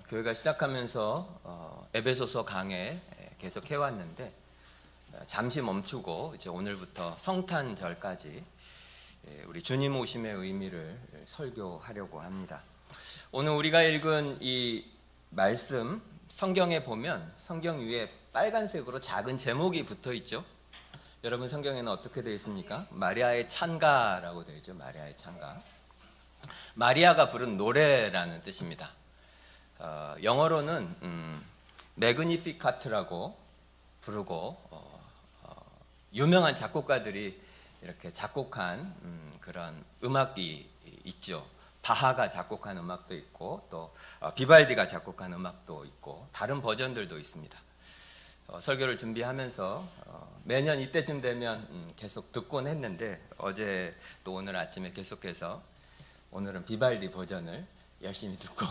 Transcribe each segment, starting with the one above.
교회가 시작하면서 에베소서 강해 계속 해왔는데 잠시 멈추고 이제 오늘부터 성탄절까지 우리 주님 오심의 의미를 설교하려고 합니다. 오늘 우리가 읽은 이 말씀 성경에 보면 성경 위에 빨간색으로 작은 제목이 붙어 있죠. 여러분 성경에는 어떻게 되어 있습니까? 마리아의 찬가라고 되어 있죠. 마리아의 찬가. 마리아가 부른 노래라는 뜻입니다. 영어로는 매그니피카트라고 부르고 유명한 작곡가들이 이렇게 작곡한 그런 음악이 있죠. 바하가 작곡한 음악도 있고 또 비발디가 작곡한 음악도 있고 다른 버전들도 있습니다. 설교를 준비하면서 매년 이때쯤 되면 계속 듣곤 했는데 어제 또 오늘 아침에 계속해서 오늘은 비발디 버전을 열심히 듣고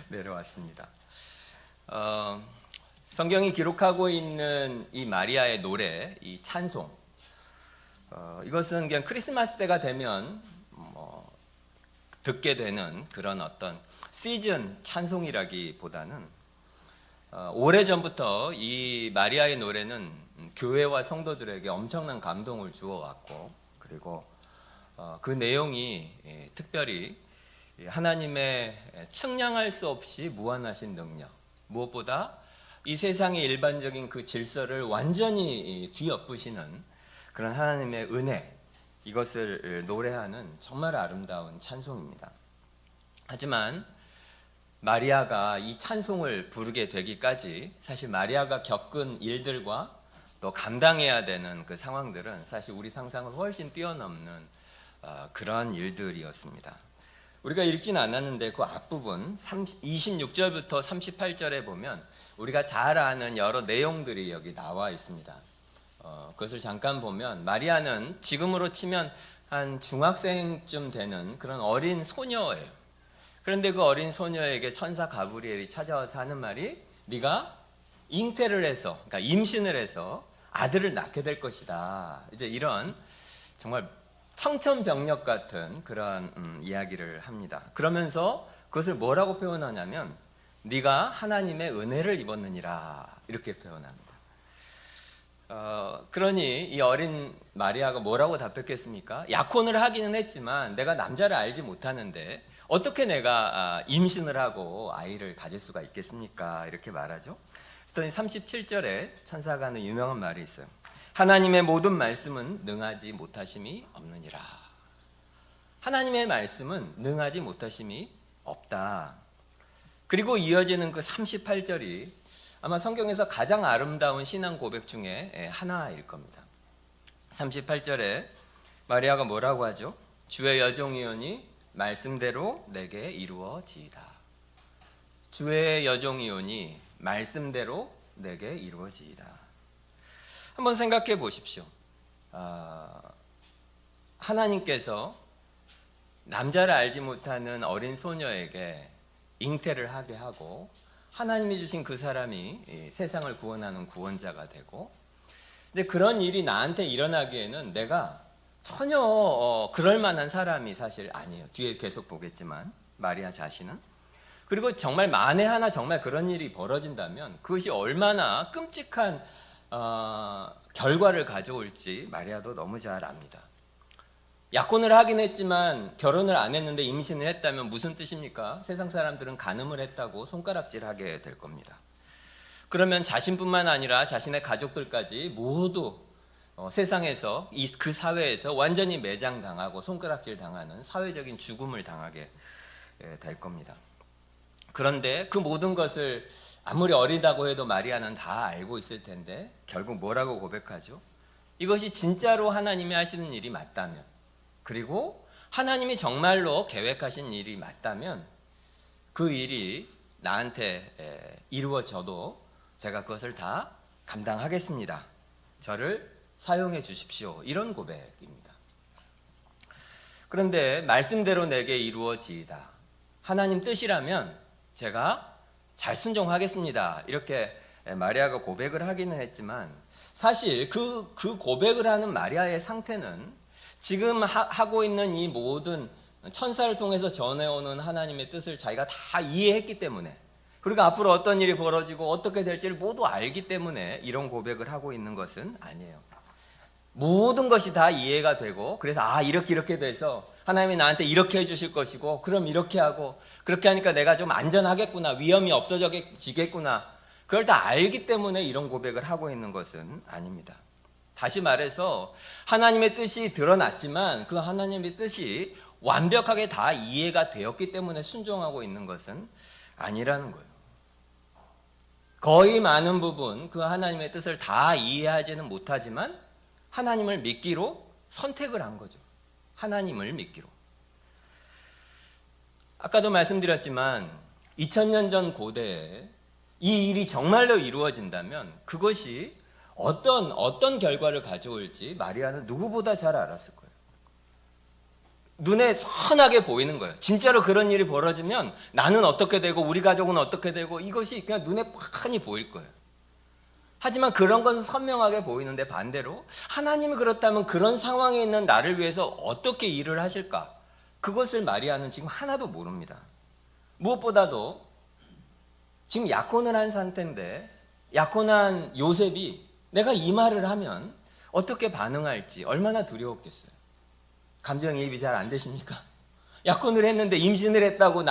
내려왔습니다. 성경이 기록하고 있는 이 마리아의 노래, 이 찬송, 이것은 그냥 크리스마스 때가 되면 듣게 되는 그런 어떤 시즌 찬송이라기보다는 오래전부터 이 마리아의 노래는 교회와 성도들에게 엄청난 감동을 주어왔고, 그리고 그 내용이 특별히 하나님의 측량할 수 없이 무한하신 능력, 무엇보다 이 세상의 일반적인 그 질서를 완전히 뒤엎으시는 그런 하나님의 은혜, 이것을 노래하는 정말 아름다운 찬송입니다. 하지만 마리아가 이 찬송을 부르게 되기까지 사실 마리아가 겪은 일들과 또 감당해야 되는 그 상황들은 사실 우리 상상을 훨씬 뛰어넘는 그런 일들이었습니다. 우리가 읽지는 않았는데 그 앞부분 26절부터 38절에 보면 우리가 잘 아는 여러 내용들이 여기 나와 있습니다. 그것을 잠깐 보면 마리아는 지금으로 치면 한 중학생쯤 되는 그런 어린 소녀예요. 그런데 그 어린 소녀에게 천사 가브리엘이 찾아와서 하는 말이 네가 잉태를 해서, 그러니까 임신을 해서 아들을 낳게 될 것이다. 이제 이런 정말 청천벽력 같은 그런 이야기를 합니다. 그러면서 그것을 뭐라고 표현하냐면 네가 하나님의 은혜를 입었느니라 이렇게 표현합니다. 그러니 이 어린 마리아가 뭐라고 답했겠습니까? 약혼을 하기는 했지만 내가 남자를 알지 못하는데 어떻게 내가 임신을 하고 아이를 가질 수가 있겠습니까? 이렇게 말하죠. 그랬더니 37절에 천사가 하는 유명한 말이 있어요. 하나님의 모든 말씀은 능하지 못하심이 없느니라. 하나님의 말씀은 능하지 못하심이 없다. 그리고 이어지는 그 38절이 아마 성경에서 가장 아름다운 신앙 고백 중에 하나일 겁니다. 38절에 마리아가 뭐라고 하죠? 주의 여종이오니 말씀대로 내게 이루어지이다. 주의 여종이오니 말씀대로 내게 이루어지이다. 한번 생각해 보십시오. 하나님께서 남자를 알지 못하는 어린 소녀에게 잉태를 하게 하고 하나님이 주신 그 사람이 세상을 구원하는 구원자가 되고, 근데 그런 일이 나한테 일어나기에는 내가 전혀 그럴 만한 사람이 사실 아니에요. 뒤에 계속 보겠지만 마리아 자신은. 그리고 정말 만에 하나 정말 그런 일이 벌어진다면 그것이 얼마나 끔찍한 결과를 가져올지 마리아도 너무 잘 압니다. 약혼을 하긴 했지만 결혼을 안 했는데 임신을 했다면 무슨 뜻입니까? 세상 사람들은 간음을 했다고 손가락질하게 될 겁니다. 그러면 자신뿐만 아니라 자신의 가족들까지 모두 세상에서 그 사회에서 완전히 매장당하고 손가락질 당하는 사회적인 죽음을 당하게 될 겁니다. 그런데 그 모든 것을 아무리 어리다고 해도 마리아는 다 알고 있을 텐데 결국 뭐라고 고백하죠? 이것이 진짜로 하나님이 하시는 일이 맞다면, 그리고 하나님이 정말로 계획하신 일이 맞다면 그 일이 나한테 이루어져도 제가 그것을 다 감당하겠습니다. 저를 사용해 주십시오. 이런 고백입니다. 그런데 말씀대로 내게 이루어지이다. 하나님 뜻이라면 제가 잘 순종하겠습니다. 이렇게 마리아가 고백을 하기는 했지만 사실 그 고백을 하는 마리아의 상태는 지금 하고 있는 이 모든 천사를 통해서 전해오는 하나님의 뜻을 자기가 다 이해했기 때문에 그리고 앞으로 어떤 일이 벌어지고 어떻게 될지를 모두 알기 때문에 이런 고백을 하고 있는 것은 아니에요. 모든 것이 다 이해가 되고, 그래서 이렇게 돼서 하나님이 나한테 이렇게 해주실 것이고, 그럼 이렇게 하고, 그렇게 하니까 내가 좀 안전하겠구나, 위험이 없어지겠구나, 그걸 다 알기 때문에 이런 고백을 하고 있는 것은 아닙니다. 다시 말해서 하나님의 뜻이 드러났지만 그 하나님의 뜻이 완벽하게 다 이해가 되었기 때문에 순종하고 있는 것은 아니라는 거예요. 거의 많은 부분 그 하나님의 뜻을 다 이해하지는 못하지만 하나님을 믿기로 선택을 한 거죠. 하나님을 믿기로. 아까도 말씀드렸지만 2000년 전 고대에 이 일이 정말로 이루어진다면 그것이 어떤 결과를 가져올지 마리아는 누구보다 잘 알았을 거예요. 눈에 선하게 보이는 거예요. 진짜로 그런 일이 벌어지면 나는 어떻게 되고 우리 가족은 어떻게 되고 이것이 그냥 눈에 뻔히 보일 거예요. 하지만 그런 것은 선명하게 보이는데 반대로 하나님이 그렇다면 그런 상황에 있는 나를 위해서 어떻게 일을 하실까? 그것을 마리아는 지금 하나도 모릅니다. 무엇보다도 지금 약혼을 한 상태인데 약혼한 요셉이 내가 이 말을 하면 어떻게 반응할지 얼마나 두려웠겠어요. 감정이입이 잘 안 되십니까? 약혼을 했는데 임신을 했다고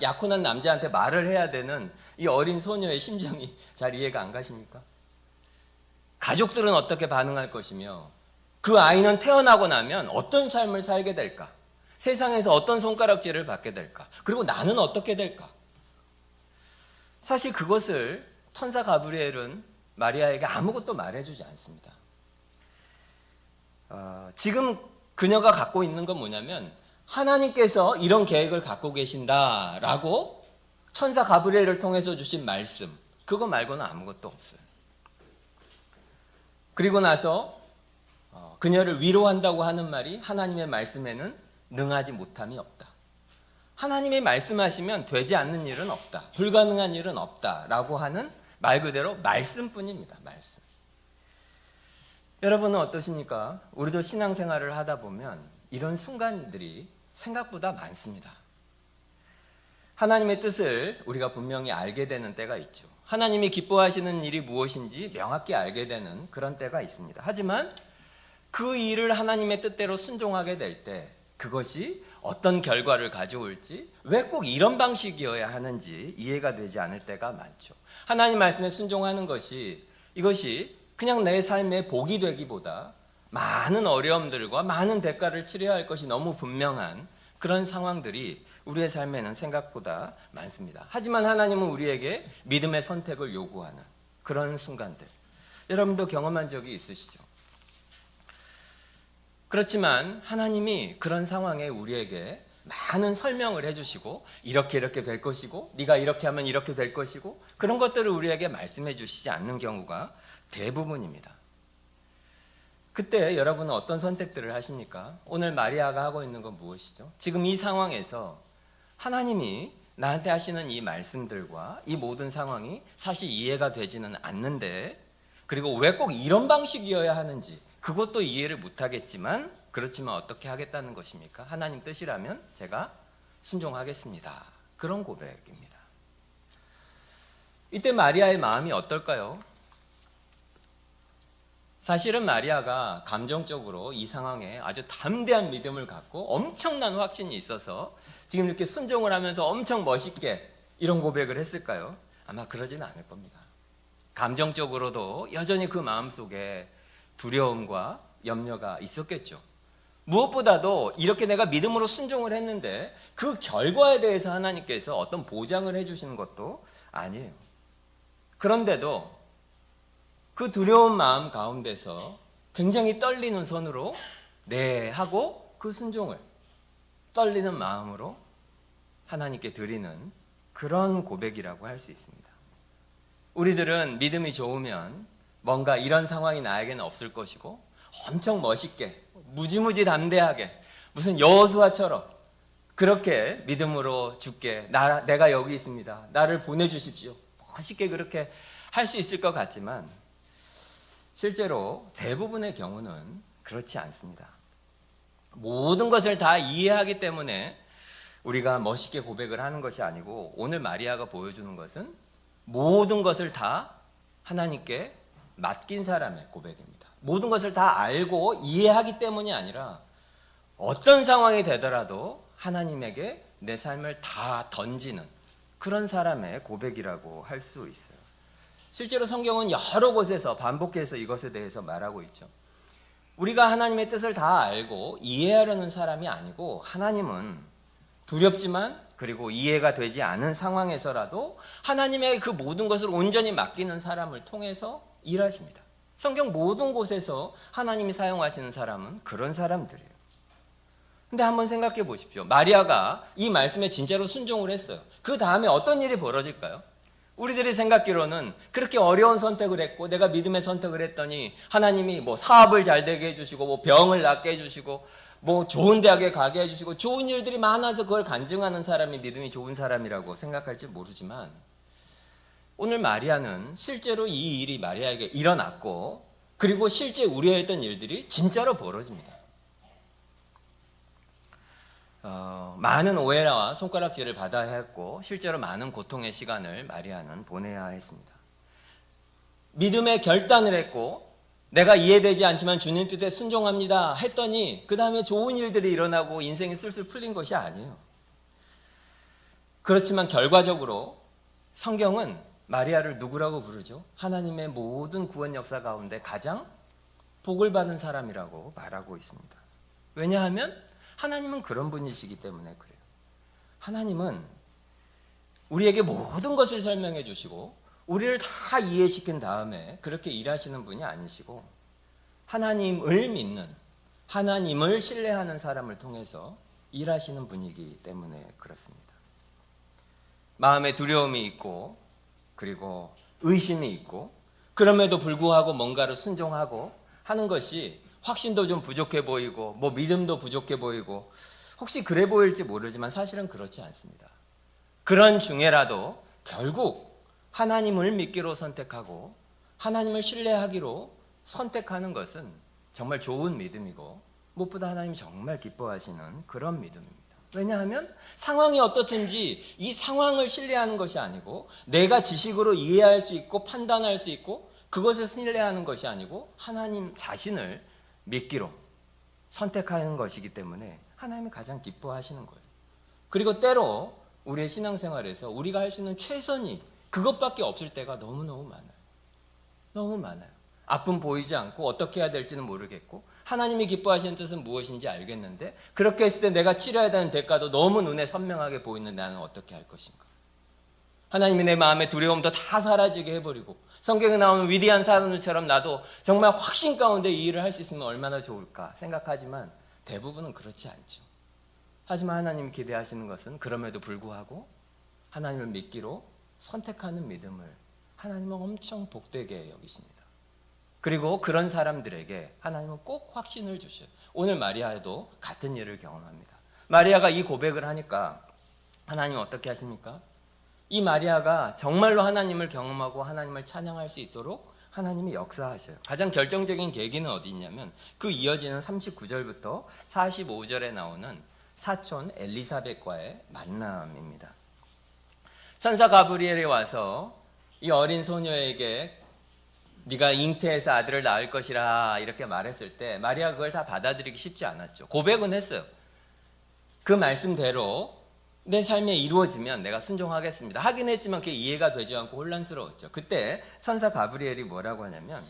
약혼한 남자한테 말을 해야 되는 이 어린 소녀의 심정이 잘 이해가 안 가십니까? 가족들은 어떻게 반응할 것이며 그 아이는 태어나고 나면 어떤 삶을 살게 될까? 세상에서 어떤 손가락질을 받게 될까? 그리고 나는 어떻게 될까? 사실 그것을 천사 가브리엘은 마리아에게 아무것도 말해주지 않습니다. 지금 그녀가 갖고 있는 건 뭐냐면 하나님께서 이런 계획을 갖고 계신다라고 천사 가브리엘을 통해서 주신 말씀, 그거 말고는 아무것도 없어요. 그리고 나서 그녀를 위로한다고 하는 말이 하나님의 말씀에는 능하지 못함이 없다. 하나님이 말씀하시면 되지 않는 일은 없다. 불가능한 일은 없다라고 하는 말 그대로 말씀뿐입니다. 말씀. 여러분은 어떠십니까? 우리도 신앙생활을 하다 보면 이런 순간들이 생각보다 많습니다. 하나님의 뜻을 우리가 분명히 알게 되는 때가 있죠. 하나님이 기뻐하시는 일이 무엇인지 명확히 알게 되는 그런 때가 있습니다. 하지만 그 일을 하나님의 뜻대로 순종하게 될 때 그것이 어떤 결과를 가져올지, 왜 꼭 이런 방식이어야 하는지 이해가 되지 않을 때가 많죠. 하나님 말씀에 순종하는 이것이 그냥 내 삶의 복이 되기보다 많은 어려움들과 많은 대가를 치러야 할 것이 너무 분명한 그런 상황들이 우리의 삶에는 생각보다 많습니다. 하지만 하나님은 우리에게 믿음의 선택을 요구하는 그런 순간들, 여러분도 경험한 적이 있으시죠? 그렇지만 하나님이 그런 상황에 우리에게 많은 설명을 해주시고 이렇게 될 것이고 네가 이렇게 하면 이렇게 될 것이고 그런 것들을 우리에게 말씀해 주시지 않는 경우가 대부분입니다. 그때 여러분은 어떤 선택들을 하십니까? 오늘 마리아가 하고 있는 건 무엇이죠? 지금 이 상황에서 하나님이 나한테 하시는 이 말씀들과 이 모든 상황이 사실 이해가 되지는 않는데, 그리고 왜 꼭 이런 방식이어야 하는지 그것도 이해를 못하겠지만, 그렇지만 어떻게 하겠다는 것입니까? 하나님 뜻이라면 제가 순종하겠습니다. 그런 고백입니다. 이때 마리아의 마음이 어떨까요? 사실은 마리아가 감정적으로 이 상황에 아주 담대한 믿음을 갖고 엄청난 확신이 있어서 지금 이렇게 순종을 하면서 엄청 멋있게 이런 고백을 했을까요? 아마 그러지는 않을 겁니다. 감정적으로도 여전히 그 마음속에 두려움과 염려가 있었겠죠. 무엇보다도 이렇게 내가 믿음으로 순종을 했는데 그 결과에 대해서 하나님께서 어떤 보장을 해주시는 것도 아니에요. 그런데도 그 두려운 마음 가운데서 굉장히 떨리는 손으로 네 하고 그 순종을 떨리는 마음으로 하나님께 드리는 그런 고백이라고 할 수 있습니다. 우리들은 믿음이 좋으면 뭔가 이런 상황이 나에게는 없을 것이고 엄청 멋있게 무지무지 담대하게 무슨 여호수아처럼 그렇게 믿음으로 주께 내가 여기 있습니다. 나를 보내주십시오. 멋있게 그렇게 할 수 있을 것 같지만 실제로 대부분의 경우는 그렇지 않습니다. 모든 것을 다 이해하기 때문에 우리가 멋있게 고백을 하는 것이 아니고 오늘 마리아가 보여주는 것은 모든 것을 다 하나님께 맡긴 사람의 고백입니다. 모든 것을 다 알고 이해하기 때문이 아니라 어떤 상황이 되더라도 하나님에게 내 삶을 다 던지는 그런 사람의 고백이라고 할 수 있어요. 실제로 성경은 여러 곳에서 반복해서 이것에 대해서 말하고 있죠. 우리가 하나님의 뜻을 다 알고 이해하려는 사람이 아니고 하나님은 두렵지만 그리고 이해가 되지 않은 상황에서라도 하나님의 그 모든 것을 온전히 맡기는 사람을 통해서 일하십니다. 성경 모든 곳에서 하나님이 사용하시는 사람은 그런 사람들이에요. 근데 한번 생각해 보십시오. 마리아가 이 말씀에 진짜로 순종을 했어요. 그 다음에 어떤 일이 벌어질까요? 우리들이 생각기로는 그렇게 어려운 선택을 했고 내가 믿음의 선택을 했더니 하나님이 뭐 사업을 잘 되게 해주시고 뭐 병을 낫게 해주시고 뭐 좋은 대학에 가게 해주시고 좋은 일들이 많아서 그걸 간증하는 사람이 믿음이 좋은 사람이라고 생각할지 모르지만 오늘 마리아는 실제로 이 일이 마리아에게 일어났고 그리고 실제 우려했던 일들이 진짜로 벌어집니다. 많은 오해와 손가락질을 받아야 했고 실제로 많은 고통의 시간을 마리아는 보내야 했습니다. 믿음의 결단을 했고 내가 이해되지 않지만 주님 뜻에 순종합니다 했더니 그 다음에 좋은 일들이 일어나고 인생이 술술 풀린 것이 아니에요. 그렇지만 결과적으로 성경은 마리아를 누구라고 부르죠? 하나님의 모든 구원 역사 가운데 가장 복을 받은 사람이라고 말하고 있습니다. 왜냐하면 하나님은 그런 분이시기 때문에 그래요. 하나님은 우리에게 모든 것을 설명해 주시고 우리를 다 이해시킨 다음에 그렇게 일하시는 분이 아니시고 하나님을 믿는 하나님을 신뢰하는 사람을 통해서 일하시는 분이기 때문에 그렇습니다. 마음에 두려움이 있고 그리고 의심이 있고 그럼에도 불구하고 뭔가를 순종하고 하는 것이 확신도 좀 부족해 보이고 뭐 믿음도 부족해 보이고 혹시 그래 보일지 모르지만 사실은 그렇지 않습니다. 그런 중에라도 결국 하나님을 믿기로 선택하고 하나님을 신뢰하기로 선택하는 것은 정말 좋은 믿음이고 무엇보다 하나님이 정말 기뻐하시는 그런 믿음입니다. 왜냐하면 상황이 어떻든지 이 상황을 신뢰하는 것이 아니고 내가 지식으로 이해할 수 있고 판단할 수 있고 그것을 신뢰하는 것이 아니고 하나님 자신을 믿기로 선택하는 것이기 때문에 하나님이 가장 기뻐하시는 거예요. 그리고 때로 우리의 신앙생활에서 우리가 할 수 있는 최선이 그것밖에 없을 때가 너무너무 많아요. 너무 많아요. 앞은 보이지 않고 어떻게 해야 될지는 모르겠고 하나님이 기뻐하시는 뜻은 무엇인지 알겠는데 그렇게 했을 때 내가 치러야 되는 대가도 너무 눈에 선명하게 보이는데 나는 어떻게 할 것인가. 하나님이 내 마음의 두려움도 다 사라지게 해버리고 성경에 나오는 위대한 사람들처럼 나도 정말 확신 가운데 이 일을 할 수 있으면 얼마나 좋을까 생각하지만 대부분은 그렇지 않죠. 하지만 하나님이 기대하시는 것은 그럼에도 불구하고 하나님을 믿기로 선택하는 믿음을 하나님은 엄청 복되게 여기십니다. 그리고 그런 사람들에게 하나님은 꼭 확신을 주셔요. 오늘 마리아도 같은 일을 경험합니다. 마리아가 이 고백을 하니까 하나님은 어떻게 하십니까? 이 마리아가 정말로 하나님을 경험하고 하나님을 찬양할 수 있도록 하나님이 역사하셔요. 가장 결정적인 계기는 어디 있냐면 그 이어지는 39절부터 45절에 나오는 사촌 엘리사벳과의 만남입니다. 천사 가브리엘이 와서 이 어린 소녀에게 네가 잉태해서 아들을 낳을 것이라 이렇게 말했을 때 마리아가 그걸 다 받아들이기 쉽지 않았죠. 고백은 했어요. 그 말씀대로 내 삶에 이루어지면 내가 순종하겠습니다. 하긴 했지만 그게 이해가 되지 않고 혼란스러웠죠. 그때 천사 가브리엘이 뭐라고 하냐면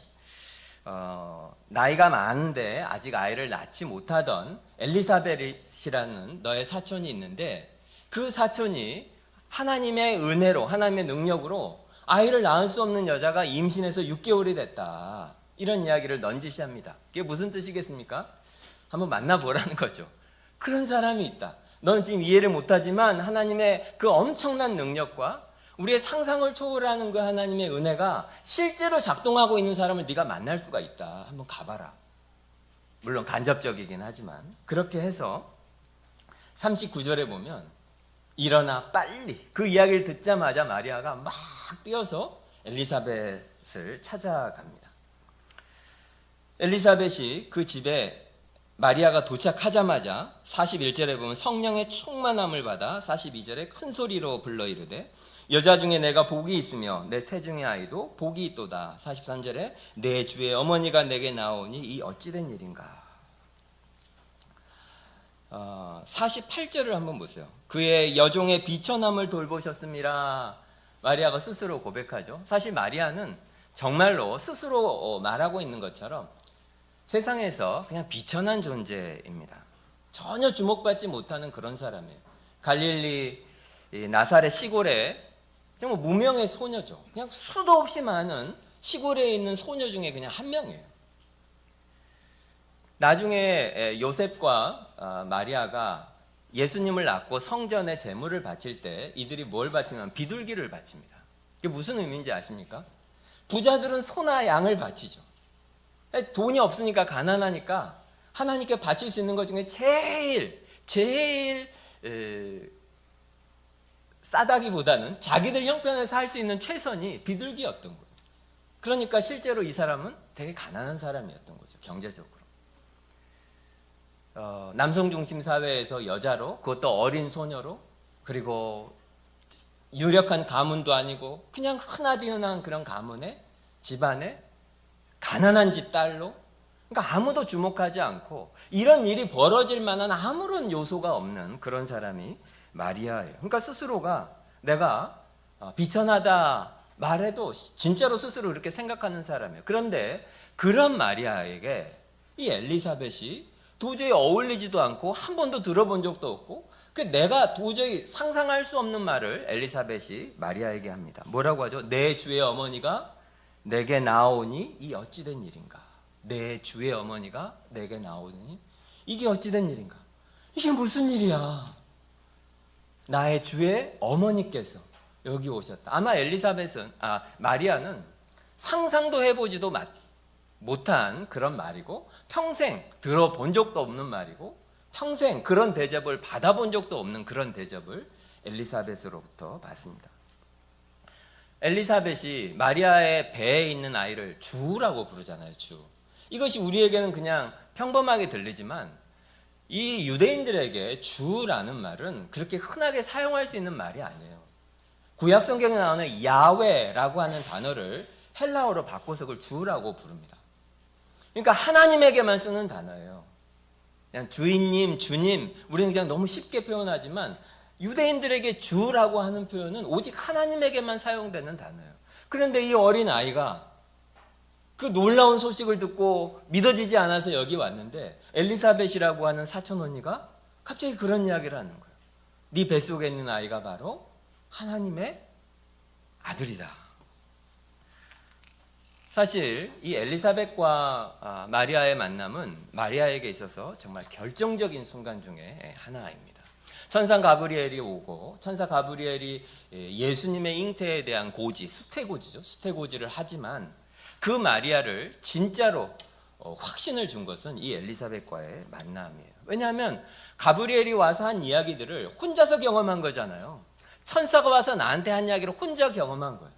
나이가 많은데 아직 아이를 낳지 못하던 엘리사벳이라는 너의 사촌이 있는데 그 사촌이 하나님의 은혜로 하나님의 능력으로 아이를 낳을 수 없는 여자가 임신해서 6개월이 됐다. 이런 이야기를 넌지시합니다. 그게 무슨 뜻이겠습니까? 한번 만나보라는 거죠. 그런 사람이 있다. 넌 지금 이해를 못하지만 하나님의 그 엄청난 능력과 우리의 상상을 초월하는 그 하나님의 은혜가 실제로 작동하고 있는 사람을 네가 만날 수가 있다. 한번 가봐라. 물론 간접적이긴 하지만 그렇게 해서 39절에 보면 일어나 빨리 그 이야기를 듣자마자 마리아가 막 뛰어서 엘리사벳을 찾아갑니다. 엘리사벳이 그 집에 마리아가 도착하자마자 41절에 보면 성령의 충만함을 받아 42절에 큰 소리로 불러 이르되 여자 중에 내가 복이 있으며 내 태중의 아이도 복이 있도다. 43절에 내 주의 어머니가 내게 나오니 이 어찌된 일인가. 48절을 한번 보세요. 그의 여종의 비천함을 돌보셨습니다. 마리아가 스스로 고백하죠. 사실 마리아는 정말로 스스로 말하고 있는 것처럼 세상에서 그냥 비천한 존재입니다. 전혀 주목받지 못하는 그런 사람이에요. 갈릴리 나사렛 시골에 정말 무명의 소녀죠. 그냥 수도 없이 많은 시골에 있는 소녀 중에 그냥 한 명이에요. 나중에 요셉과 마리아가 예수님을 낳고 성전에 제물을 바칠 때 이들이 뭘 바치냐면 비둘기를 바칩니다. 이게 무슨 의미인지 아십니까? 부자들은 소나 양을 바치죠. 돈이 없으니까 가난하니까 하나님께 바칠 수 있는 것 중에 제일 싸다기보다는 자기들 형편에서 할 수 있는 최선이 비둘기였던 거예요. 그러니까 실제로 이 사람은 되게 가난한 사람이었던 거죠. 경제적으로. 남성 중심 사회에서 여자로, 그것도 어린 소녀로, 그리고 유력한 가문도 아니고 그냥 흔하디흔한 그런 가문에, 집안에 가난한 집 딸로, 그러니까 아무도 주목하지 않고 이런 일이 벌어질 만한 아무런 요소가 없는 그런 사람이 마리아예요. 그러니까 스스로가 내가 비천하다 말해도 진짜로 스스로 그렇게 생각하는 사람이에요. 그런데 그런 마리아에게 이 엘리사벳이 도저히 어울리지도 않고 한 번도 들어본 적도 없고 내가 도저히 상상할 수 없는 말을 엘리사벳이 마리아에게 합니다. 뭐라고 하죠? 내 주의 어머니가 내게 나오니 이 어찌된 일인가. 내 주의 어머니가 내게 나오니 이게 어찌된 일인가. 이게 무슨 일이야. 나의 주의 어머니께서 여기 오셨다. 아마 마리아는 상상도 해보지도 못한 그런 말이고 평생 들어본 적도 없는 말이고 평생 그런 대접을 받아본 적도 없는 그런 대접을 엘리사벳으로부터 받습니다. 엘리사벳이 마리아의 배에 있는 아이를 주라고 부르잖아요. 주. 이것이 우리에게는 그냥 평범하게 들리지만 이 유대인들에게 주라는 말은 그렇게 흔하게 사용할 수 있는 말이 아니에요. 구약 성경에 나오는 야훼라고 하는 단어를 헬라어로 바꿔서 그걸 주라고 부릅니다. 그러니까 하나님에게만 쓰는 단어예요. 그냥 주인님, 주님, 우리는 그냥 너무 쉽게 표현하지만 유대인들에게 주라고 하는 표현은 오직 하나님에게만 사용되는 단어예요. 그런데 이 어린 아이가 그 놀라운 소식을 듣고 믿어지지 않아서 여기 왔는데 엘리사벳이라고 하는 사촌 언니가 갑자기 그런 이야기를 하는 거예요. 네 뱃속에 있는 아이가 바로 하나님의 아들이다. 사실 이 엘리사벳과 마리아의 만남은 마리아에게 있어서 정말 결정적인 순간 중에 하나입니다. 천사 가브리엘이 오고 천사 가브리엘이 예수님의 잉태에 대한 고지, 수태고지죠. 수태고지를 하지만 그 마리아를 진짜로 확신을 준 것은 이 엘리사벳과의 만남이에요. 왜냐하면 가브리엘이 와서 한 이야기들을 혼자서 경험한 거잖아요. 천사가 와서 나한테 한 이야기를 혼자 경험한 거예요.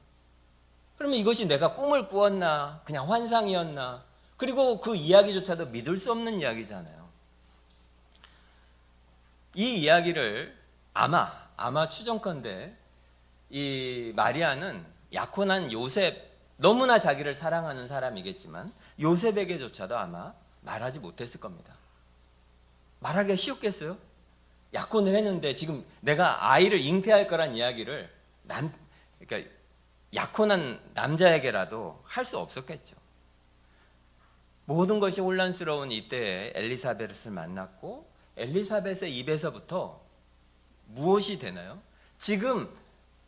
그러면 이것이 내가 꿈을 꾸었나 그냥 환상이었나, 그리고 그 이야기조차도 믿을 수 없는 이야기잖아요. 이 이야기를 아마 추정컨대 이 마리아는 약혼한 요셉, 너무나 자기를 사랑하는 사람이겠지만 요셉에게조차도 아마 말하지 못했을 겁니다. 말하기가 쉬웠겠어요? 약혼을 했는데 지금 내가 아이를 잉태할 거란 이야기를 그러니까 약혼한 남자에게라도 할 수 없었겠죠. 모든 것이 혼란스러운 이때에 엘리사벳을 만났고 엘리사벳의 입에서부터 무엇이 되나요? 지금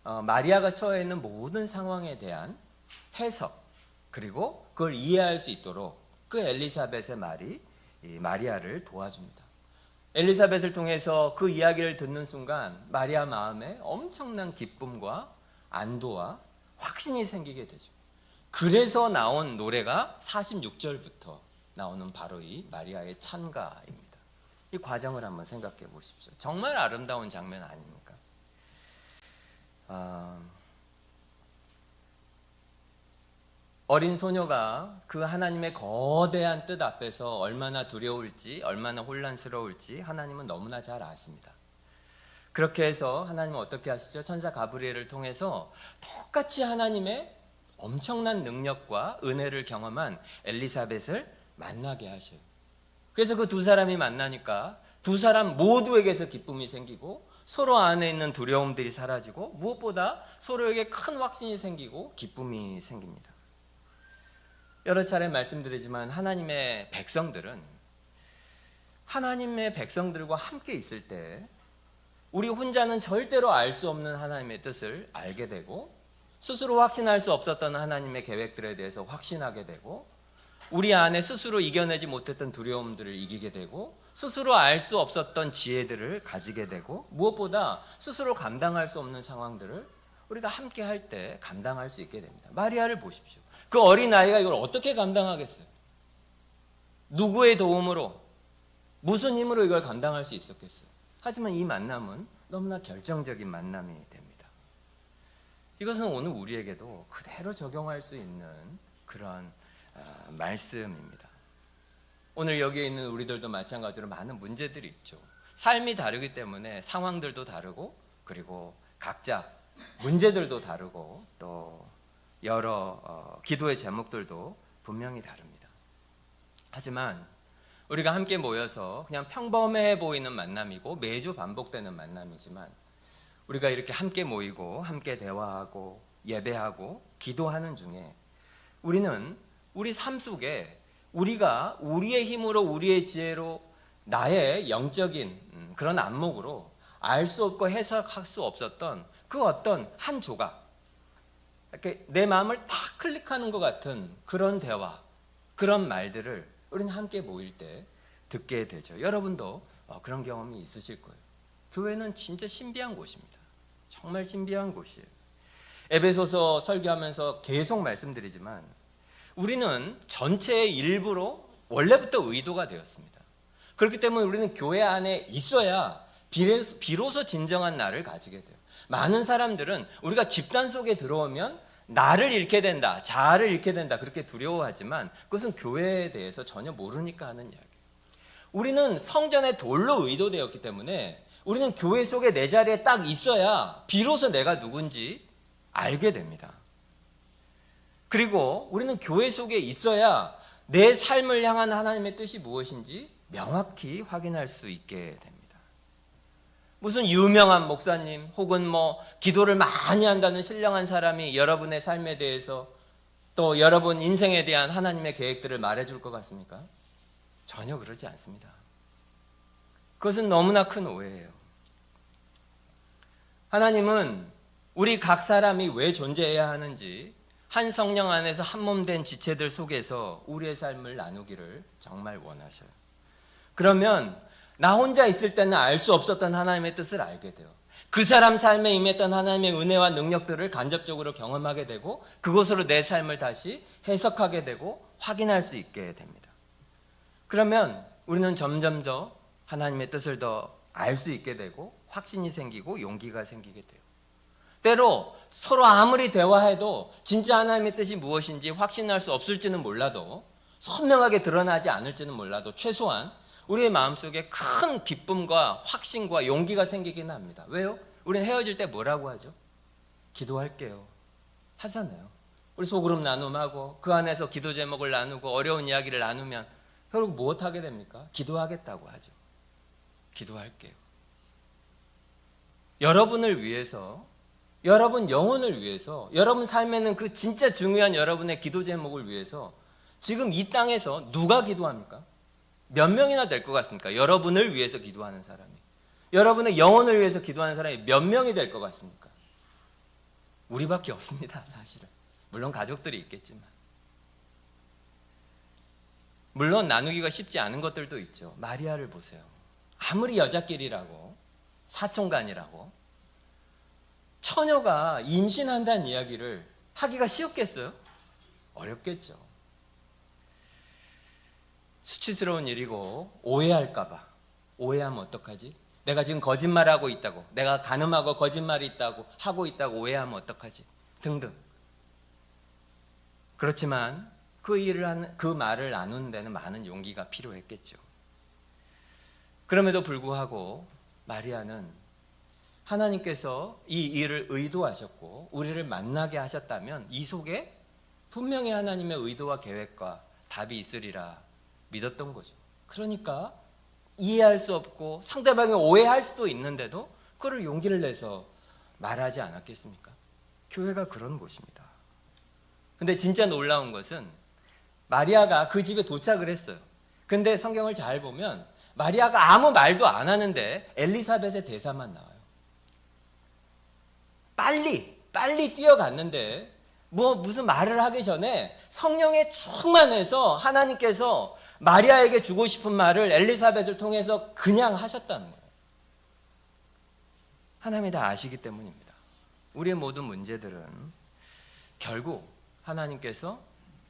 마리아가 처해 있는 모든 상황에 대한 해석, 그리고 그걸 이해할 수 있도록 그 엘리사벳의 말이 마리아를 도와줍니다. 엘리사벳을 통해서 그 이야기를 듣는 순간 마리아 마음에 엄청난 기쁨과 안도와 확신이 생기게 되죠. 그래서 나온 노래가 46절부터 나오는 바로 이 마리아의 찬가입니다. 이 과정을 한번 생각해 보십시오. 정말 아름다운 장면 아닙니까? 어린 소녀가 그 하나님의 거대한 뜻 앞에서 얼마나 두려울지, 얼마나 혼란스러울지 하나님은 너무나 잘 아십니다. 그렇게 해서 하나님은 어떻게 하시죠? 천사 가브리엘을 통해서 똑같이 하나님의 엄청난 능력과 은혜를 경험한 엘리사벳을 만나게 하셔요. 그래서 그 두 사람이 만나니까 두 사람 모두에게서 기쁨이 생기고 서로 안에 있는 두려움들이 사라지고 무엇보다 서로에게 큰 확신이 생기고 기쁨이 생깁니다. 여러 차례 말씀드리지만 하나님의 백성들과 함께 있을 때 우리 혼자는 절대로 알 수 없는 하나님의 뜻을 알게 되고 스스로 확신할 수 없었던 하나님의 계획들에 대해서 확신하게 되고 우리 안에 스스로 이겨내지 못했던 두려움들을 이기게 되고 스스로 알 수 없었던 지혜들을 가지게 되고 무엇보다 스스로 감당할 수 없는 상황들을 우리가 함께 할 때 감당할 수 있게 됩니다. 마리아를 보십시오. 그 어린아이가 이걸 어떻게 감당하겠어요? 누구의 도움으로, 무슨 힘으로 이걸 감당할 수 있었겠어요? 하지만 이 만남은 너무나 결정적인 만남이 됩니다. 이것은 오늘 우리에게도 그대로 적용할 수 있는 그런 말씀입니다. 오늘 여기에 있는 우리들도 마찬가지로 많은 문제들이 있죠. 삶이 다르기 때문에 상황들도 다르고 그리고 각자 문제들도 다르고 또 여러 기도의 제목들도 분명히 다릅니다. 하지만 우리가 함께 모여서 그냥 평범해 보이는 만남이고 매주 반복되는 만남이지만 우리가 이렇게 함께 모이고 함께 대화하고 예배하고 기도하는 중에 우리는 우리 삶 속에 우리가 우리의 힘으로 우리의 지혜로 나의 영적인 그런 안목으로 알 수 없고 해석할 수 없었던 그 어떤 한 조각, 이렇게 내 마음을 탁 클릭하는 것 같은 그런 대화, 그런 말들을 우리는 함께 모일 때 듣게 되죠. 여러분도 그런 경험이 있으실 거예요. 교회는 진짜 신비한 곳입니다. 정말 신비한 곳이에요. 에베소서 설교하면서 계속 말씀드리지만 우리는 전체의 일부로 원래부터 의도가 되었습니다. 그렇기 때문에 우리는 교회 안에 있어야 비로소 진정한 나를 가지게 돼요. 많은 사람들은 우리가 집단 속에 들어오면 나를 잃게 된다, 자아를 잃게 된다 그렇게 두려워하지만 그것은 교회에 대해서 전혀 모르니까 하는 이야기예요. 우리는 성전의 돌로 의도되었기 때문에 우리는 교회 속에 내 자리에 딱 있어야 비로소 내가 누군지 알게 됩니다. 그리고 우리는 교회 속에 있어야 내 삶을 향한 하나님의 뜻이 무엇인지 명확히 확인할 수 있게 됩니다. 무슨 유명한 목사님 혹은 기도를 많이 한다는 신령한 사람이 여러분의 삶에 대해서 또 여러분 인생에 대한 하나님의 계획들을 말해줄 것 같습니까? 전혀 그러지 않습니다. 그것은 너무나 큰 오해예요. 하나님은 우리 각 사람이 왜 존재해야 하는지 한 성령 안에서 한 몸 된 지체들 속에서 우리의 삶을 나누기를 정말 원하셔요. 그러면 나 혼자 있을 때는 알 수 없었던 하나님의 뜻을 알게 돼요. 그 사람 삶에 임했던 하나님의 은혜와 능력들을 간접적으로 경험하게 되고 그것으로 내 삶을 다시 해석하게 되고 확인할 수 있게 됩니다. 그러면 우리는 점점 더 하나님의 뜻을 더 알 수 있게 되고 확신이 생기고 용기가 생기게 돼요. 때로 서로 아무리 대화해도 진짜 하나님의 뜻이 무엇인지 확신할 수 없을지는 몰라도 선명하게 드러나지 않을지는 몰라도 최소한 우리의 마음속에 큰 기쁨과 확신과 용기가 생기긴 합니다. 왜요? 우리는 헤어질 때 뭐라고 하죠? 기도할게요 하잖아요. 우리 소그룹 나눔하고 그 안에서 기도 제목을 나누고 어려운 이야기를 나누면 결국 무엇 하게 됩니까? 기도하겠다고 하죠. 기도할게요. 여러분을 위해서, 여러분 영혼을 위해서, 여러분 삶에는 그 진짜 중요한 여러분의 기도 제목을 위해서 지금 이 땅에서 누가 기도합니까? 몇 명이나 될 것 같습니까? 여러분을 위해서 기도하는 사람이, 여러분의 영혼을 위해서 기도하는 사람이 몇 명이 될 것 같습니까? 우리밖에 없습니다. 사실은. 물론 가족들이 있겠지만, 물론 나누기가 쉽지 않은 것들도 있죠. 마리아를 보세요. 아무리 여자끼리라고, 사촌간이라고, 처녀가 임신한다는 이야기를 하기가 쉬웠겠어요? 어렵겠죠. 수치스러운 일이고 오해할까봐. 오해하면 어떡하지? 내가 지금 거짓말하고 있다고, 내가 간음하고 거짓말이 있다고 하고 있다고 오해하면 어떡하지? 등등. 그렇지만 그 말을 나누는 데는 많은 용기가 필요했겠죠. 그럼에도 불구하고 마리아는 하나님께서 이 일을 의도하셨고 우리를 만나게 하셨다면 이 속에 분명히 하나님의 의도와 계획과 답이 있으리라 믿었던 거죠. 그러니까 이해할 수 없고 상대방이 오해할 수도 있는데도 그걸 용기를 내서 말하지 않았겠습니까? 교회가 그런 곳입니다. 근데 진짜 놀라운 것은 마리아가 그 집에 도착을 했어요. 근데 성경을 잘 보면 마리아가 아무 말도 안 하는데 엘리사벳의 대사만 나와요. 빨리 뛰어갔는데 무슨 말을 하기 전에 성령에 충만해서 하나님께서 마리아에게 주고 싶은 말을 엘리사벳을 통해서 그냥 하셨다는 거예요. 하나님이 다 아시기 때문입니다. 우리의 모든 문제들은 결국 하나님께서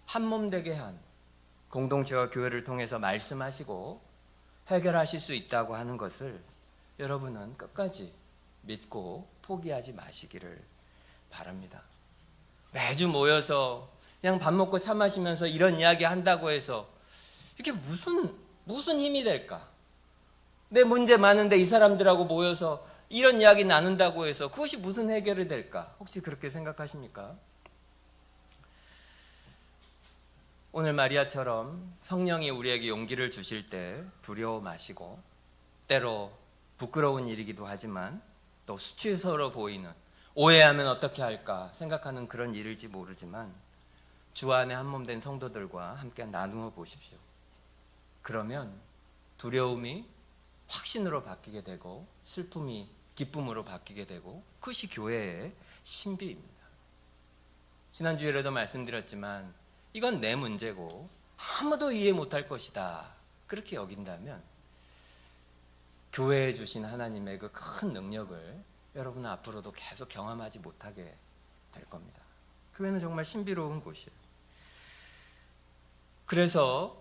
한 몸 되게 한 공동체와 교회를 통해서 말씀하시고 해결하실 수 있다고 하는 것을 여러분은 끝까지 믿고 포기하지 마시기를 바랍니다. 매주 모여서 그냥 밥 먹고 차 마시면서 이런 이야기 한다고 해서 이게 무슨 힘이 될까? 내 문제 많은데 이 사람들하고 모여서 이런 이야기 나눈다고 해서 그것이 무슨 해결이 될까? 혹시 그렇게 생각하십니까? 오늘 마리아처럼 성령이 우리에게 용기를 주실 때 두려워 마시고 때로 부끄러운 일이기도 하지만 또 수치스러워 보이는 오해하면 어떻게 할까 생각하는 그런 일일지 모르지만 주 안에 한 몸 된 성도들과 함께 나누어 보십시오. 그러면 두려움이 확신으로 바뀌게 되고 슬픔이 기쁨으로 바뀌게 되고 그것이 교회의 신비입니다. 지난주에도 말씀드렸지만 이건 내 문제고 아무도 이해 못할 것이다 그렇게 여긴다면 교회에 주신 하나님의 그 큰 능력을 여러분은 앞으로도 계속 경험하지 못하게 될 겁니다. 교회는 정말 신비로운 곳이에요. 그래서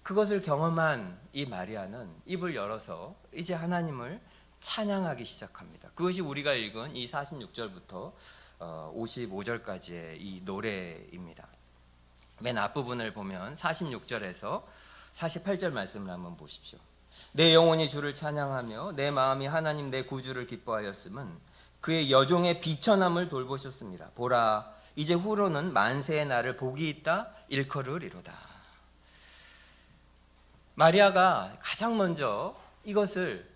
그것을 경험한 이 마리아는 입을 열어서 이제 하나님을 찬양하기 시작합니다. 그것이 우리가 읽은 이 46절부터 55절까지의 이 노래입니다. 맨 앞부분을 보면 46절에서 48절 말씀을 한번 보십시오. 내 영혼이 주를 찬양하며 내 마음이 하나님 내 구주를 기뻐하였음은 그의 여종의 비천함을 돌보셨습니다. 보라 이제 후로는 만세의 날을 복이 있다 일컬으리로다. 마리아가 가장 먼저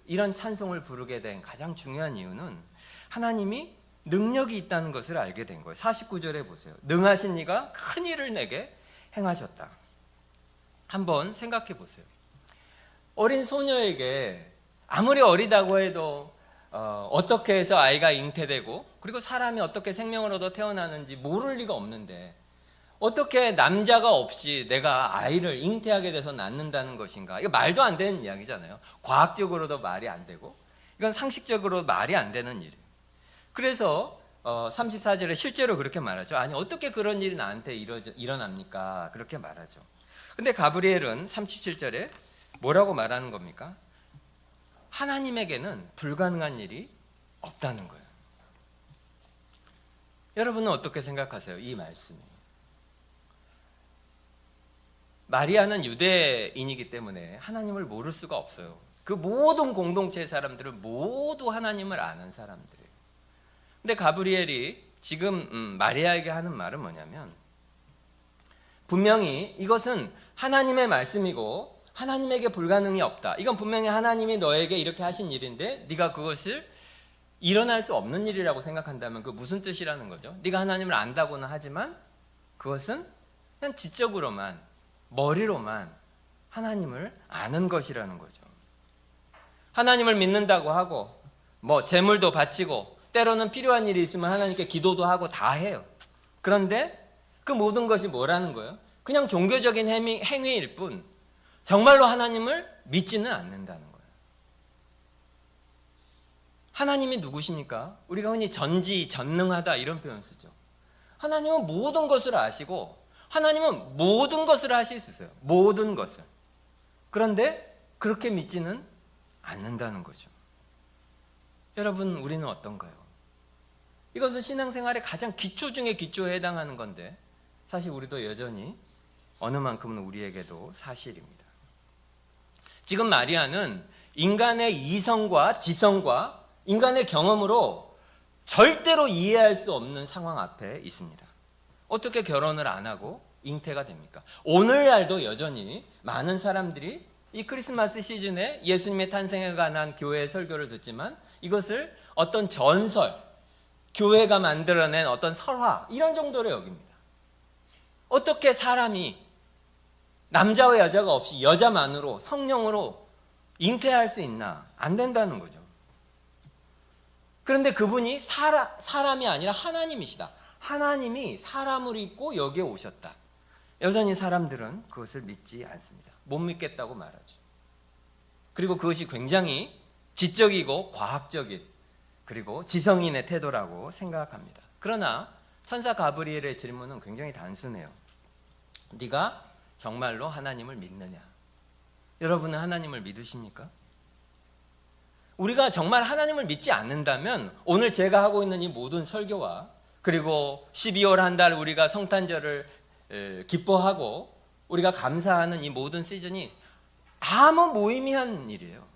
이런 찬송을 부르게 된 가장 중요한 이유는 하나님이 능력이 있다는 것을 알게 된 거예요. 49절에 보세요. 능하신 이가 큰 일을 내게 행하셨다. 한번 생각해 보세요. 어린 소녀에게 아무리 어리다고 해도 어떻게 해서 아이가 잉태되고 그리고 사람이 어떻게 생명을 얻어 태어나는지 모를 리가 없는데 어떻게 남자가 없이 내가 아이를 잉태하게 돼서 낳는다는 것인가? 이거 말도 안 되는 이야기잖아요. 과학적으로도 말이 안 되고 이건 상식적으로 말이 안 되는 일이에요. 그래서 34절에 실제로 그렇게 말하죠. 아니 어떻게 그런 일이 나한테 일어납니까? 그렇게 말하죠. 근데 가브리엘은 37절에 뭐라고 말하는 겁니까? 하나님에게는 불가능한 일이 없다는 거예요. 여러분은 어떻게 생각하세요? 이 말씀이. 마리아는 유대인이기 때문에 하나님을 모를 수가 없어요. 그 모든 공동체의 사람들은 모두 하나님을 아는 사람들이에요. 근데 가브리엘이 지금 마리아에게 하는 말은 뭐냐면 분명히 이것은 하나님의 말씀이고 하나님에게 불가능이 없다. 이건 분명히 하나님이 너에게 이렇게 하신 일인데 네가 그것을 일어날 수 없는 일이라고 생각한다면 그 무슨 뜻이라는 거죠? 네가 하나님을 안다고는 하지만 그것은 그냥 지적으로만 머리로만 하나님을 아는 것이라는 거죠. 하나님을 믿는다고 하고 뭐 재물도 바치고 때로는 필요한 일이 있으면 하나님께 기도도 하고 다 해요. 그런데 그 모든 것이 뭐라는 거예요? 그냥 종교적인 행위일 뿐 정말로 하나님을 믿지는 않는다는 거예요. 하나님이 누구십니까? 우리가 흔히 전지전능하다 이런 표현 쓰죠. 하나님은 모든 것을 아시고 하나님은 모든 것을 하실 수 있어요. 모든 것을. 그런데 그렇게 믿지는 않는다는 거죠. 여러분 우리는 어떤가요? 이것은 신앙생활의 가장 기초 중에 기초에 해당하는 건데 사실 우리도 여전히 어느 만큼은 우리에게도 사실입니다. 지금 마리아는 인간의 이성과 지성과 인간의 경험으로 절대로 이해할 수 없는 상황 앞에 있습니다. 어떻게 결혼을 안 하고 잉태가 됩니까? 오늘날도 여전히 많은 사람들이 이 크리스마스 시즌에 예수님의 탄생에 관한 교회의 설교를 듣지만 이것을 어떤 전설, 교회가 만들어낸 어떤 설화 이런 정도로 여깁니다. 어떻게 사람이 남자와 여자가 없이 여자만으로 성령으로 잉태할 수 있나? 안 된다는 거죠. 그런데 그분이 사람이 아니라 하나님이시다. 하나님이 사람을 입고 여기에 오셨다. 여전히 사람들은 그것을 믿지 않습니다. 못 믿겠다고 말하죠. 그리고 그것이 굉장히 지적이고 과학적인 그리고 지성인의 태도라고 생각합니다. 그러나 천사 가브리엘의 질문은 굉장히 단순해요. 네가 정말로 하나님을 믿느냐? 여러분은 하나님을 믿으십니까? 우리가 정말 하나님을 믿지 않는다면 오늘 제가 하고 있는 이 모든 설교와 그리고 12월 한 달 우리가 성탄절을 기뻐하고 우리가 감사하는 이 모든 시즌이 아무 무의미한 일이에요.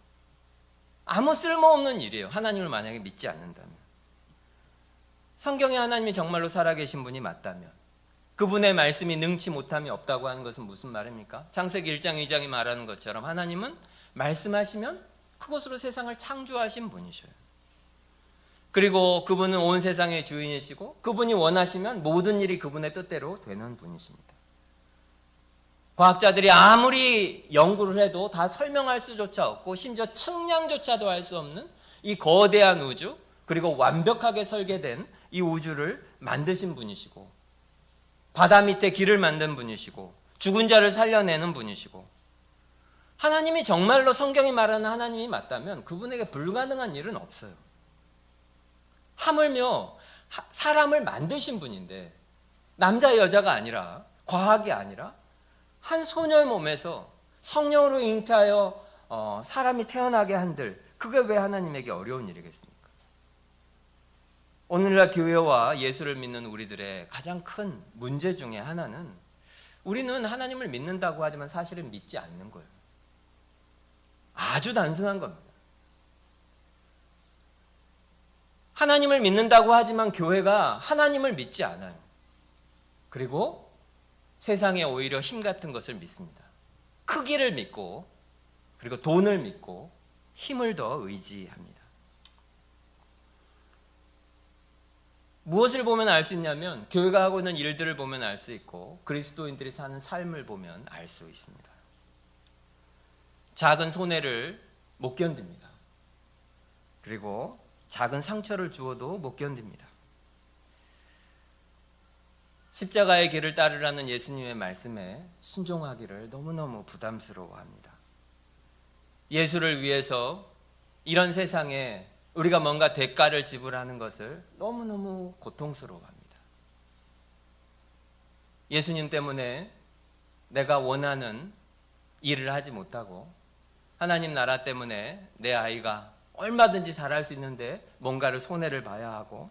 아무 쓸모없는 일이에요. 하나님을 만약에 믿지 않는다면. 성경에 하나님이 정말로 살아계신 분이 맞다면 그분의 말씀이 능치 못함이 없다고 하는 것은 무슨 말입니까? 창세기 1장 2장이 말하는 것처럼 하나님은 말씀하시면 그것으로 세상을 창조하신 분이셔요. 그리고 그분은 온 세상의 주인이시고 그분이 원하시면 모든 일이 그분의 뜻대로 되는 분이십니다. 과학자들이 아무리 연구를 해도 다 설명할 수조차 없고 심지어 측량조차도 할 수 없는 이 거대한 우주 그리고 완벽하게 설계된 이 우주를 만드신 분이시고 바다 밑에 길을 만든 분이시고 죽은 자를 살려내는 분이시고 하나님이 정말로 성경이 말하는 하나님이 맞다면 그분에게 불가능한 일은 없어요. 하물며 사람을 만드신 분인데 남자 여자가 아니라 과학이 아니라 한 소녀의 몸에서 성령으로 잉태하여 사람이 태어나게 한들 그게 왜 하나님에게 어려운 일이겠습니까? 오늘날 교회와 예수를 믿는 우리들의 가장 큰 문제 중에 하나는 우리는 하나님을 믿는다고 하지만 사실은 믿지 않는 거예요. 아주 단순한 겁니다. 하나님을 믿는다고 하지만 교회가 하나님을 믿지 않아요. 그리고 세상에 오히려 힘 같은 것을 믿습니다. 크기를 믿고 그리고 돈을 믿고 힘을 더 의지합니다. 무엇을 보면 알 수 있냐면 교회가 하고 있는 일들을 보면 알 수 있고 그리스도인들이 사는 삶을 보면 알 수 있습니다. 작은 손해를 못 견딥니다. 그리고 작은 상처를 주어도 못 견딥니다. 십자가의 길을 따르라는 예수님의 말씀에 순종하기를 너무너무 부담스러워합니다. 예수를 위해서 이런 세상에 우리가 뭔가 대가를 지불하는 것을 너무너무 고통스러워합니다. 예수님 때문에 내가 원하는 일을 하지 못하고 하나님 나라 때문에 내 아이가 얼마든지 잘할 수 있는데 뭔가를 손해를 봐야 하고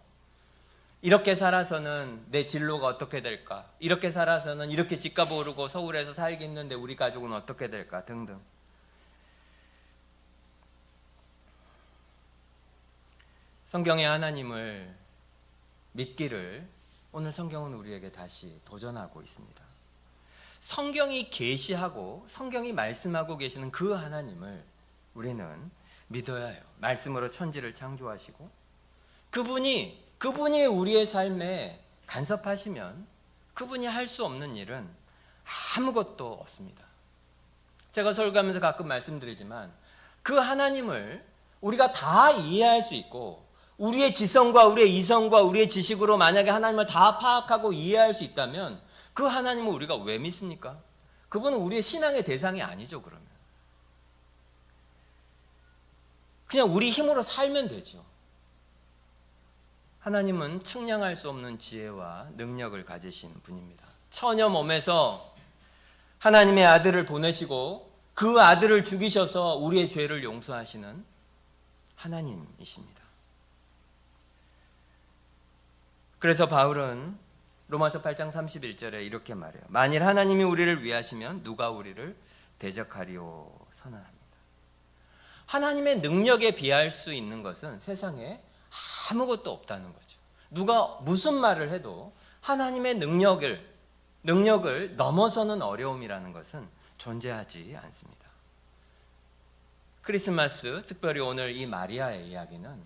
이렇게 살아서는 내 진로가 어떻게 될까? 이렇게 살아서는 이렇게 집값 오르고 서울에서 살기 힘든데 우리 가족은 어떻게 될까? 등등. 성경의 하나님을 믿기를 오늘 성경은 우리에게 다시 도전하고 있습니다. 성경이 계시하고 성경이 말씀하고 계시는 그 하나님을 우리는 믿어야 해요. 말씀으로 천지를 창조하시고 그분이 우리의 삶에 간섭하시면 그분이 할 수 없는 일은 아무것도 없습니다. 제가 설교하면서 가끔 말씀드리지만 그 하나님을 우리가 다 이해할 수 있고 우리의 지성과 우리의 이성과 우리의 지식으로 만약에 하나님을 다 파악하고 이해할 수 있다면 그 하나님을 우리가 왜 믿습니까? 그분은 우리의 신앙의 대상이 아니죠. 그러면 그냥 우리 힘으로 살면 되죠. 하나님은 측량할 수 없는 지혜와 능력을 가지신 분입니다. 처녀 몸에서 하나님의 아들을 보내시고 그 아들을 죽이셔서 우리의 죄를 용서하시는 하나님이십니다. 그래서 바울은 로마서 8장 31절에 이렇게 말해요. 만일 하나님이 우리를 위하시면 누가 우리를 대적하리오 선언합니다. 하나님의 능력에 비할 수 있는 것은 세상에 아무것도 없다는 거죠. 누가 무슨 말을 해도 하나님의 능력을 넘어서는 어려움이라는 것은 존재하지 않습니다. 크리스마스, 특별히 오늘 이 마리아의 이야기는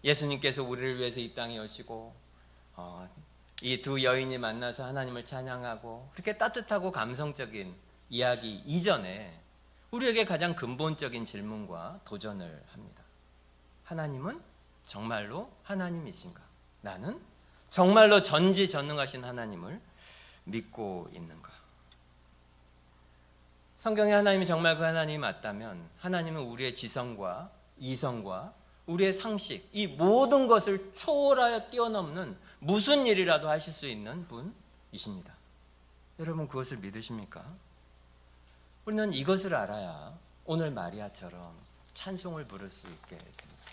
예수님께서 우리를 위해서 이 땅에 오시고 이 두 여인이 만나서 하나님을 찬양하고 그렇게 따뜻하고 감성적인 이야기 이전에 우리에게 가장 근본적인 질문과 도전을 합니다. 하나님은 정말로 하나님이신가? 나는 정말로 전지전능하신 하나님을 믿고 있는가? 성경에 하나님이 정말 그 하나님이 맞다면 하나님은 우리의 지성과 이성과 우리의 상식, 이 모든 것을 초월하여 뛰어넘는 무슨 일이라도 하실 수 있는 분이십니다. 여러분 그것을 믿으십니까? 우리는 이것을 알아야 오늘 마리아처럼 찬송을 부를 수 있게 됩니다.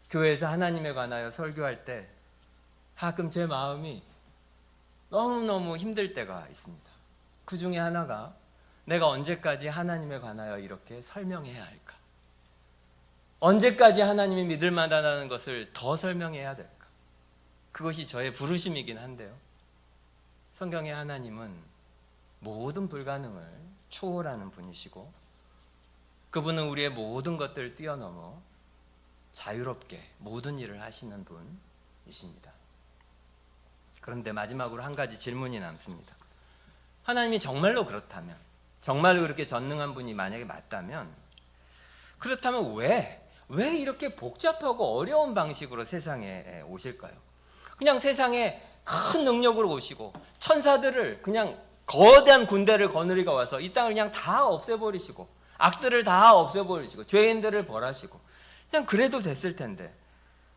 교회에서 하나님에 관하여 설교할 때 가끔 제 마음이 너무너무 힘들 때가 있습니다. 그 중에 하나가 내가 언제까지 하나님에 관하여 이렇게 설명해야 할까? 언제까지 하나님이 믿을 만하다는 것을 더 설명해야 될까? 그것이 저의 부르심이긴 한데요. 성경의 하나님은 모든 불가능을 초월하는 분이시고 그분은 우리의 모든 것들을 뛰어넘어 자유롭게 모든 일을 하시는 분이십니다. 그런데 마지막으로 한 가지 질문이 남습니다. 하나님이 정말로 그렇다면, 정말로 그렇게 전능한 분이 만약에 맞다면, 그렇다면 왜 이렇게 복잡하고 어려운 방식으로 세상에 오실까요? 그냥 세상에 큰 능력으로 오시고 천사들을 그냥 거대한 군대를 거느리고 와서 이 땅을 그냥 다 없애버리시고 악들을 다 없애버리시고 죄인들을 벌하시고 그냥 그래도 됐을 텐데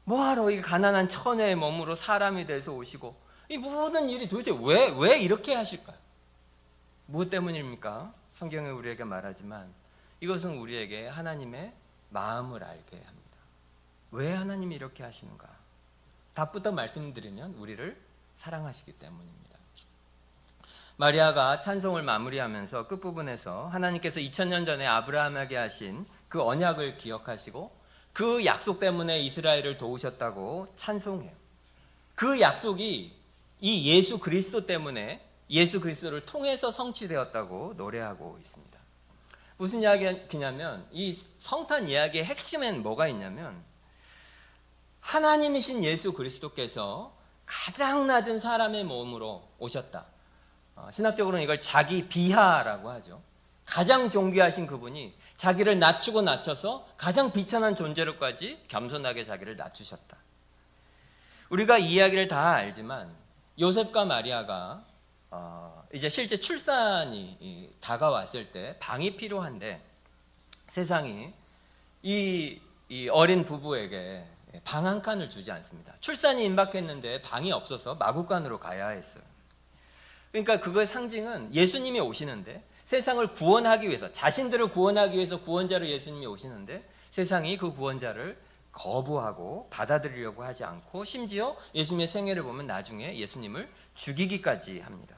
뭐하러 이 가난한 처녀의 몸으로 사람이 돼서 오시고 이 모든 일이 도대체 왜 이렇게 하실까요? 무엇 때문입니까? 성경에 우리에게 말하지만 이것은 우리에게 하나님의 마음을 알게 합니다. 왜 하나님이 이렇게 하시는가? 답부터 말씀드리면 우리를 사랑하시기 때문입니다. 마리아가 찬송을 마무리하면서 끝부분에서 하나님께서 2000년 전에 아브라함에게 하신 그 언약을 기억하시고 그 약속 때문에 이스라엘을 도우셨다고 찬송해요. 그 약속이 이 예수 그리스도 때문에 예수 그리스도를 통해서 성취되었다고 노래하고 있습니다. 무슨 이야기냐면 이 성탄 이야기의 핵심엔 뭐가 있냐면 하나님이신 예수 그리스도께서 가장 낮은 사람의 몸으로 오셨다. 신학적으로는 이걸 자기 비하라고 하죠. 가장 존귀하신 그분이 자기를 낮추고 낮춰서 가장 비천한 존재로까지 겸손하게 자기를 낮추셨다. 우리가 이 이야기를 다 알지만 요셉과 마리아가 이제 실제 출산이 다가왔을 때 방이 필요한데 세상이 이 어린 부부에게 방 한 칸을 주지 않습니다. 출산이 임박했는데 방이 없어서 마구간으로 가야 했어요. 그러니까 그거의 상징은 예수님이 오시는데 세상을 구원하기 위해서 자신들을 구원하기 위해서 구원자로 예수님이 오시는데 세상이 그 구원자를 거부하고 받아들이려고 하지 않고 심지어 예수님의 생애를 보면 나중에 예수님을 죽이기까지 합니다.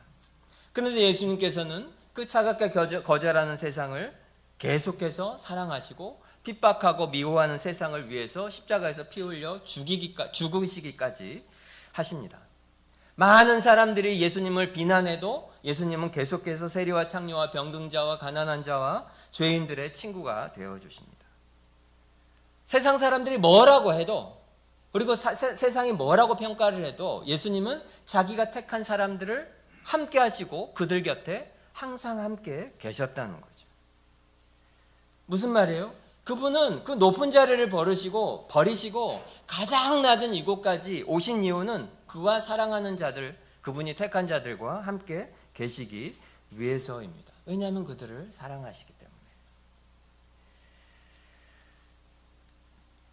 그런데 예수님께서는 그 차갑게 거절하는 세상을 계속해서 사랑하시고 핍박하고 미워하는 세상을 위해서 십자가에서 피 흘려 죽으시기까지 하십니다. 많은 사람들이 예수님을 비난해도 예수님은 계속해서 세리와 창녀와 병든자와 가난한 자와 죄인들의 친구가 되어주십니다. 세상 사람들이 뭐라고 해도 그리고 세상이 뭐라고 평가를 해도 예수님은 자기가 택한 사람들을 함께 하시고 그들 곁에 항상 함께 계셨다는 거죠. 무슨 말이에요? 그분은 그 높은 자리를 버리시고 가장 낮은 이곳까지 오신 이유는 그와 사랑하는 자들, 그분이 택한 자들과 함께 계시기 위해서입니다. 왜냐하면 그들을 사랑하시기 때문에.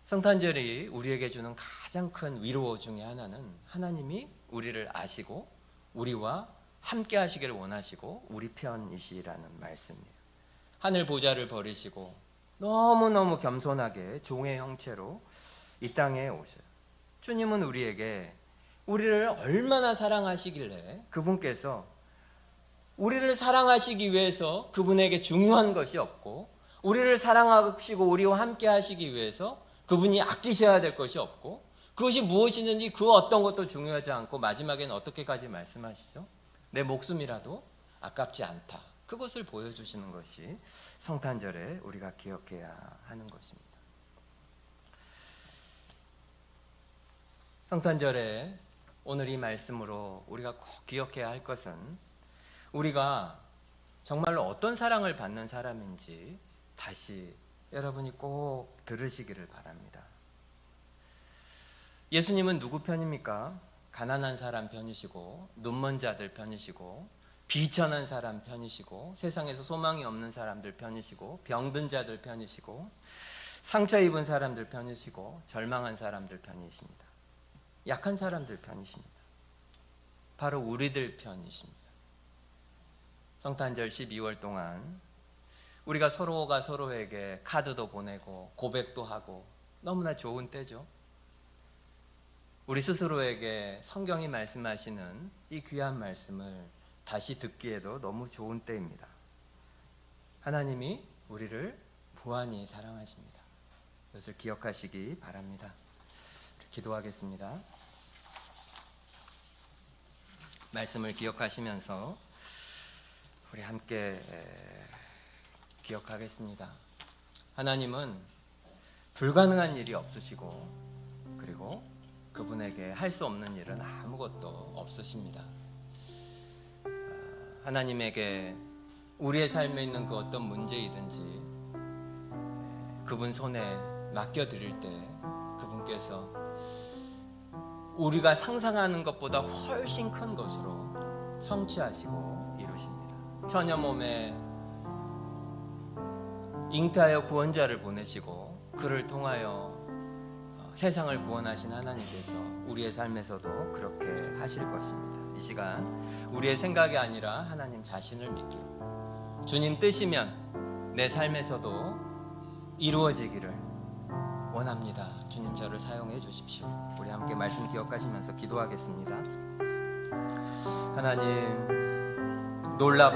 성탄절이 우리에게 주는 가장 큰 위로 중에 하나는 하나님이 우리를 아시고 우리와 함께 하시기를 원하시고 우리 편이시라는 말씀이에요. 하늘 보좌를 버리시고 너무너무 겸손하게 종의 형체로 이 땅에 오셔요. 주님은 우리에게 우리를 얼마나 사랑하시길래 그분께서 우리를 사랑하시기 위해서 그분에게 중요한 것이 없고, 우리를 사랑하시고 우리와 함께 하시기 위해서 그분이 아끼셔야 될 것이 없고, 그것이 무엇이든지 그 어떤 것도 중요하지 않고 마지막에는 어떻게까지 말씀하시죠? 내 목숨이라도 아깝지 않다. 그것을 보여주시는 것이 성탄절에 우리가 기억해야 하는 것입니다. 성탄절에 오늘 이 말씀으로 우리가 꼭 기억해야 할 것은, 우리가 정말로 어떤 사랑을 받는 사람인지 다시 여러분이 꼭 들으시기를 바랍니다. 예수님은 누구 편입니까? 가난한 사람 편이시고, 눈먼 자들 편이시고, 비천한 사람 편이시고, 세상에서 소망이 없는 사람들 편이시고, 병든 자들 편이시고, 상처 입은 사람들 편이시고, 절망한 사람들 편이십니다. 약한 사람들 편이십니다. 바로 우리들 편이십니다. 성탄절 12월 동안 우리가 서로가 서로에게 카드도 보내고 고백도 하고 너무나 좋은 때죠. 우리 스스로에게 성경이 말씀하시는 이 귀한 말씀을 다시 듣기에도 너무 좋은 때입니다. 하나님이 우리를 무한히 사랑하십니다. 이것을 기억하시기 바랍니다. 기도하겠습니다. 말씀을 기억하시면서 우리 함께 기억하겠습니다. 하나님은 불가능한 일이 없으시고, 그리고 그분에게 할 수 없는 일은 아무것도 없으십니다. 하나님에게 우리의 삶에 있는 그 어떤 문제이든지 그분 손에 맡겨드릴 때 그분께서 우리가 상상하는 것보다 훨씬 큰 것으로 성취하시고 이루십니다. 처녀 몸에 잉태하여 구원자를 보내시고 그를 통하여 세상을 구원하신 하나님께서 우리의 삶에서도 그렇게 하실 것입니다. 이 시간 우리의 생각이 아니라 하나님 자신을 믿기로, 주님 뜻이면 내 삶에서도 이루어지기를 원합니다. 주님 저를 사용해 주십시오. 우리 함께 말씀 기억하시면서 기도하겠습니다. 하나님, 놀랍